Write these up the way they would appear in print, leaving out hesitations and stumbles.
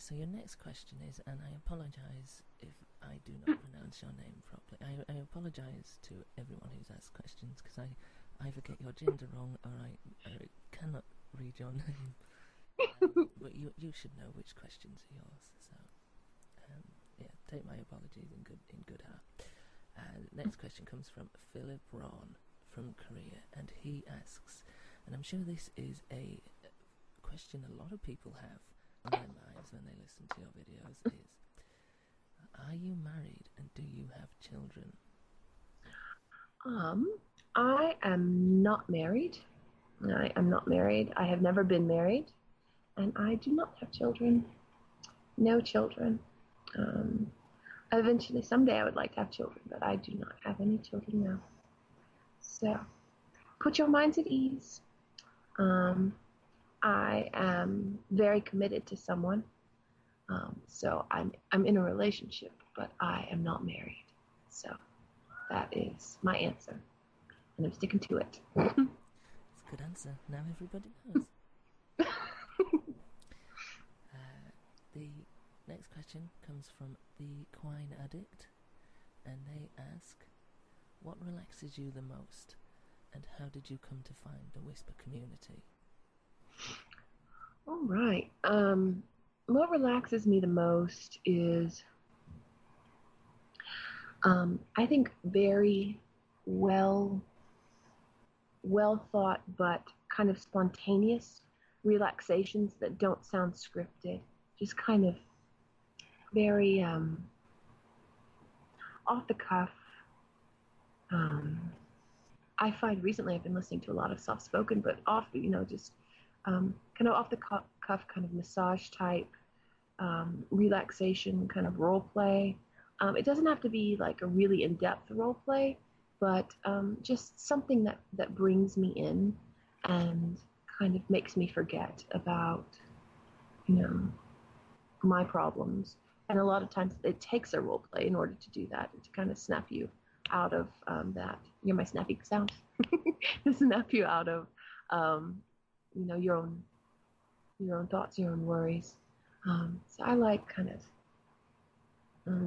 so your next question is, and I apologise if I do not pronounce your name properly. I apologise to everyone who's asked questions, because I either get your gender wrong or I cannot read your name. But you should know which questions are yours, so yeah, take my apologies in good heart. The next question comes from Philip Ron from Korea, and he asks, and I'm sure this is a question a lot of people have on their minds when they listen to your videos, is, are you married and do you have children? I am not married. I am not married. I have never been married, and I do not have children. No children. Eventually, someday I would like to have children, but I do not have any children now. So, put your minds at ease. I am very committed to someone. So I'm in a relationship, but I am not married. So that is my answer, and I'm sticking to it. It's a good answer. Now everybody knows. The next question comes from the Quine Addict, and they ask, what relaxes you the most, and how did you come to find the Whisper community? All right. What relaxes me the most is, I think, very well thought but kind of spontaneous relaxations that don't sound scripted. Just kind of very off the cuff. I find recently I've been listening to a lot of soft spoken, but just kind of off the cuff, kind of massage type, relaxation, kind of role play. It doesn't have to be like a really in-depth role play, but just something that brings me in and kind of makes me forget about, my problems. And a lot of times it takes a role play in order to do that, and to kind of snap you out of that. You're my snappy sound. To snap you out of, your own thoughts, your own worries. So I like kind of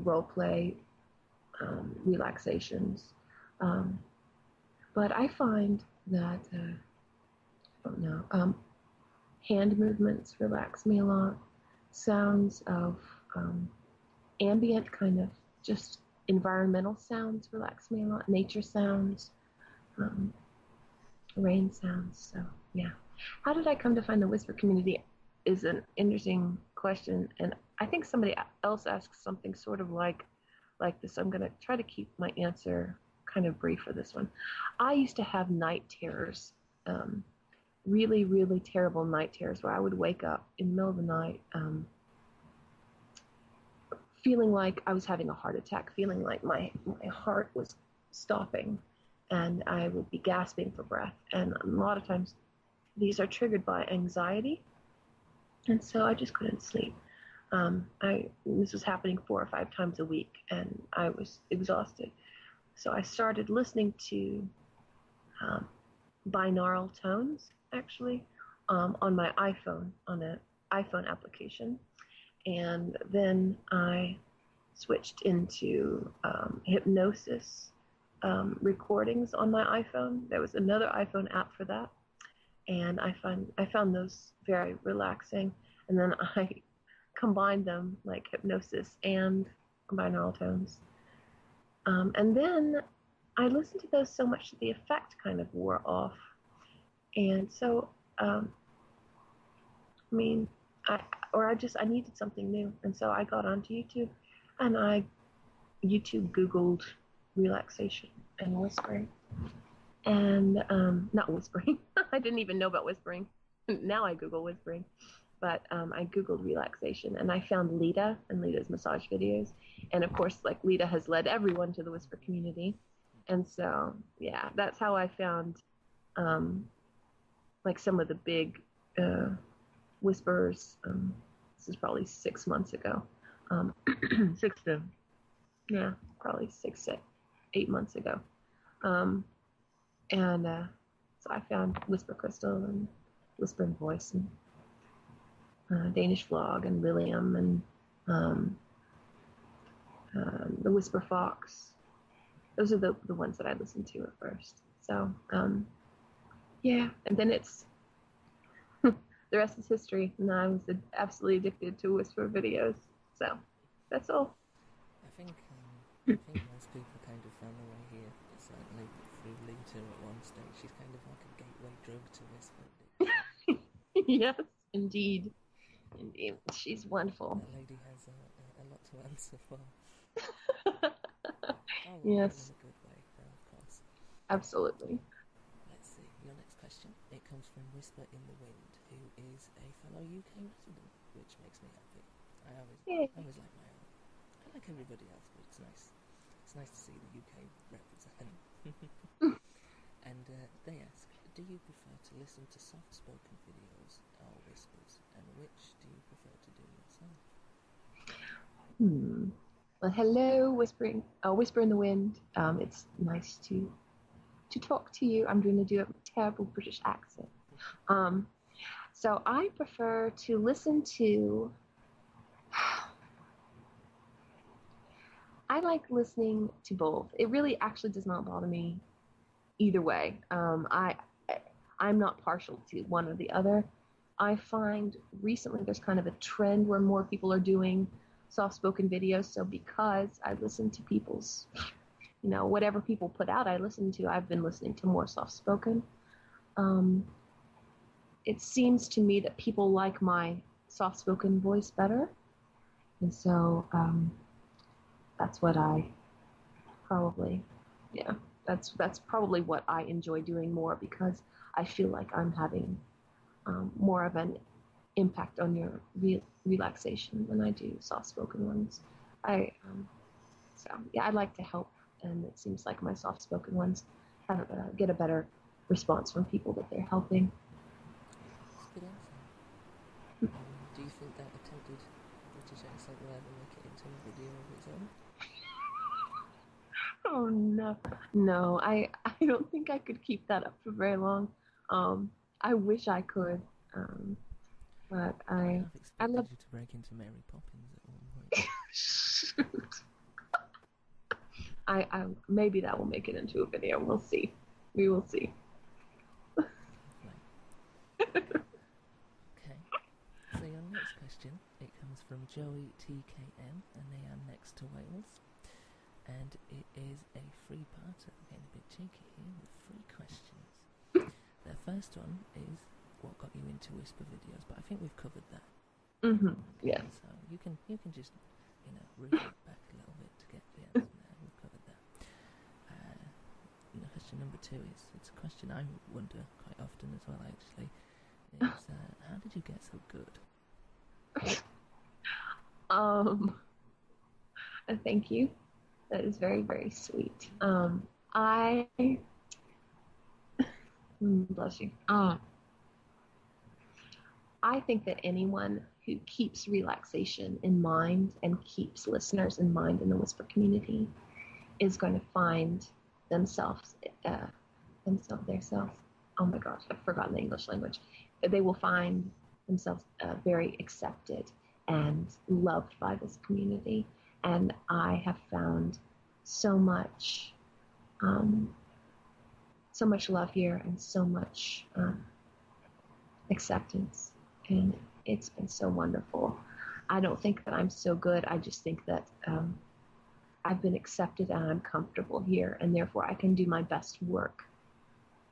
role play, relaxations. But I find that, I don't know, hand movements relax me a lot. Sounds of ambient kind of just environmental sounds relax me a lot. Nature sounds, rain sounds. So yeah. How did I come to find the Whisper community is an interesting question, and I think somebody else asked something sort of like this. I'm going to try to keep my answer kind of brief for this one. I used to have night terrors, really, really terrible night terrors, where I would wake up in the middle of the night feeling like I was having a heart attack, feeling like my heart was stopping, and I would be gasping for breath. And a lot of times these are triggered by anxiety, and so I just couldn't sleep. This was happening 4 or 5 times a week, and I was exhausted. So I started listening to binaural tones, actually, on my iPhone, on an iPhone application. And then I switched into hypnosis recordings on my iPhone. There was another iPhone app for that, and I found those very relaxing. And then I combined them, like hypnosis and binaural tones. And then I listened to those so much that the effect kind of wore off. And so, I needed something new. And so I got onto YouTube, and I Googled relaxation and whispering. And, not whispering. I didn't even know about whispering. Now I Google whispering. But I Googled relaxation, and I found Lita and Lita's massage videos. And of course, like, Lita has led everyone to the Whisper community. And so, yeah, that's how I found, like, some of the big Whispers. This is probably 6 months ago. Probably 8 months ago. So I found Whisper Crystal and Whispering Voice, and Danish Vlog and William and the Whisper Fox. Those are the ones that I listened to at first. So yeah, and then it's the rest is history. And I was absolutely addicted to Whisper videos. So that's all. I think most people kind of found their way here, certainly through Lita at one stage. She's kind of like a gateway drug to Whisper. Yes, indeed. Indeed. She's wonderful. That lady has a lot to answer for. Yes. In a good way, though, of course. Absolutely. Let's see. Your next question. It comes from Whisper in the Wind, who is a fellow UK resident, which makes me happy. I always like my own. I like everybody else, but it's nice. It's nice to see the UK represented. And they ask, do you prefer to listen to soft-spoken videos or whispers, and which do you prefer to do yourself? Well, hello, Whisper in the Wind. It's nice to talk to you. I'm going to do a terrible British accent. So I prefer to listen to. I like listening to both. It really actually does not bother me either way. I'm not partial to one or the other. I find recently there's kind of a trend where more people are doing soft-spoken videos. So because I listen to people's, whatever people put out, I listen to. I've been listening to more soft-spoken. It seems to me that people like my soft-spoken voice better, and so that's what I probably, that's probably what I enjoy doing more, because I feel like I'm having more of an impact on your relaxation than I do soft-spoken ones. I like to help, and it seems like my soft-spoken ones get a better response from people that they're helping. That's a good answer. Do you think that attempted British accent will ever make it into a video of its own? Oh no, I don't think I could keep that up for very long. I wish I could, but I've expected you to break into Mary Poppins at one point. Shoot. I maybe that will make it into a video. We'll see. We will see. Okay. So your next question, it comes from Joey TKM, and they are next to Wales. And it is a three-parter. I'm getting a bit cheeky here with 3 questions. The first one is, what got you into Whisper videos? But I think we've covered that. Mm-hmm. Okay, Yeah. So you can just, revert back a little bit to get the answer there. We've covered that. Question number 2 is, it's a question I wonder quite often as well, actually. It's, how did you get so good? Thank you. That is very, very sweet. Bless you. I think that anyone who keeps relaxation in mind and keeps listeners in mind in the Whisper community is going to find themselves. Oh my gosh, I've forgotten the English language. They will find themselves very accepted and loved by this community. And I have found so much love here and so much acceptance. And it's been so wonderful. I don't think that I'm so good. I just think that I've been accepted and I'm comfortable here, and therefore I can do my best work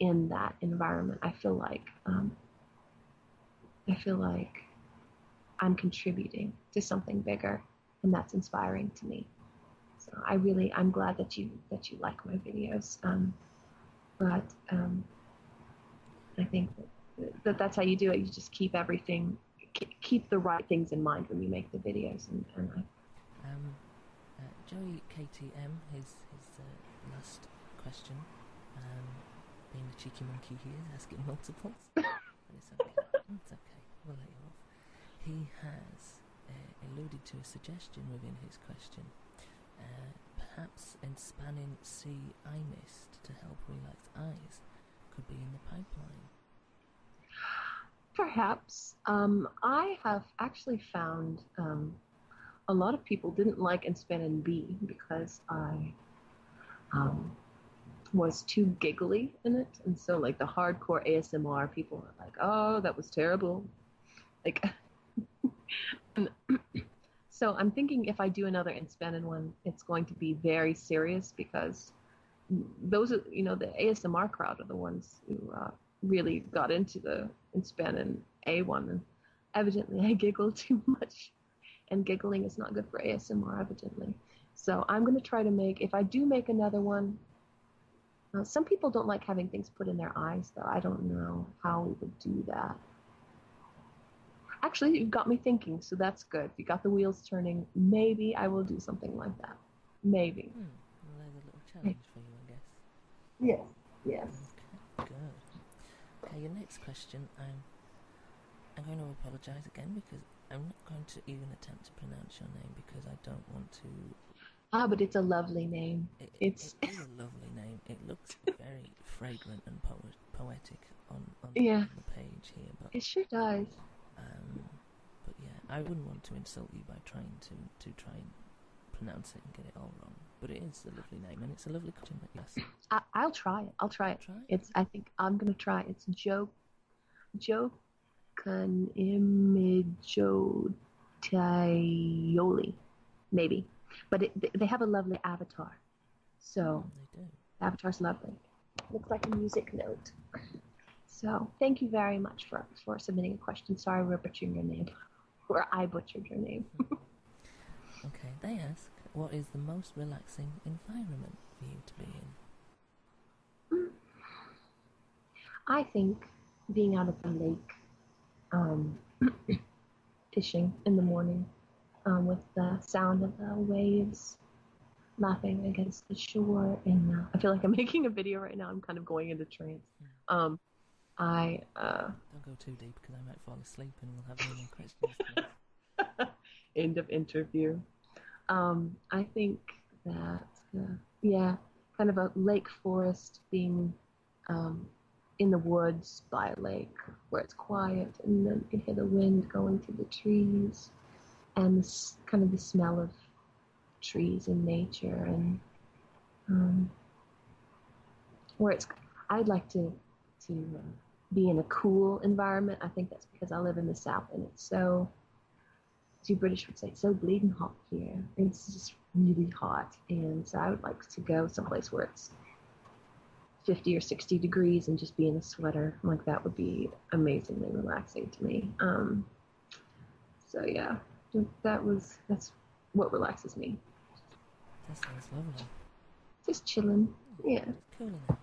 in that environment. I feel like I'm contributing to something bigger, and that's inspiring to me. So I'm glad that you like my videos. But I think that's how you do it. You just keep keep the right things in mind when you make the videos. And Joey KTM, his last question, being a cheeky monkey here, asking multiples. But it's okay. It's okay. We'll let you off. He has alluded to a suggestion within his question. Perhaps spanning sea eye mist to help relax eyes could be in the pipeline. Perhaps. I have actually found a lot of people didn't like Inspan B because I um, was too giggly in it. And so, like, the hardcore ASMR people are like, oh, that was terrible. Like, so I'm thinking if I do another Inspan one, it's going to be very serious because those are, the ASMR crowd are the ones who really got into the Inspan A one. And evidently, I giggle too much. And giggling is not good for ASMR, evidently. So I'm going to try to if I do make another one, some people don't like having things put in their eyes, though. I don't know how we would do that. Actually, you've got me thinking, so that's good. You got the wheels turning. Maybe I will do something like that. Maybe. Well, there's a little challenge for you, I guess. Yes. Yes. Okay, good. Okay, your next question, I'm going to apologise again because I'm not going to even attempt to pronounce your name because I don't want to. But it's a lovely name. It is a lovely name. It looks very fragrant and poetic on the page here. But it sure does. But yeah, I wouldn't want to insult you by trying to try and pronounce it and get it all wrong. But it is a lovely name and it's a lovely question. Yes. I'll try it. Try it? I think I'm gonna try. It's Jokanimijotaioli, maybe. But they have a lovely avatar. So they do. The avatar's lovely. Looks like a music note. So thank you very much for submitting a question. Sorry we're butchering your name. Or I butchered your name. Okay, they ask, what is the most relaxing environment for you to be in? I think being out at the lake, fishing in the morning, with the sound of the waves lapping against the shore, and I feel like I'm making a video right now. I'm kind of going into trance. Don't go too deep because I might fall asleep and we'll have no more questions. End of interview. I think that kind of a lake forest, being in the woods by a lake where it's quiet and then you can hear the wind going through the trees and kind of the smell of trees and nature, and where I'd like to be in a cool environment. I think that's because I live in the South and it's so, as you British would say, so bleeding hot here. It's just really hot, and so I would like to go someplace where it's 50 or 60 degrees and just be in a sweater. Like, that would be amazingly relaxing to me. So yeah, that's what relaxes me. That sounds lovely. Just chilling. Yeah. Cool enough.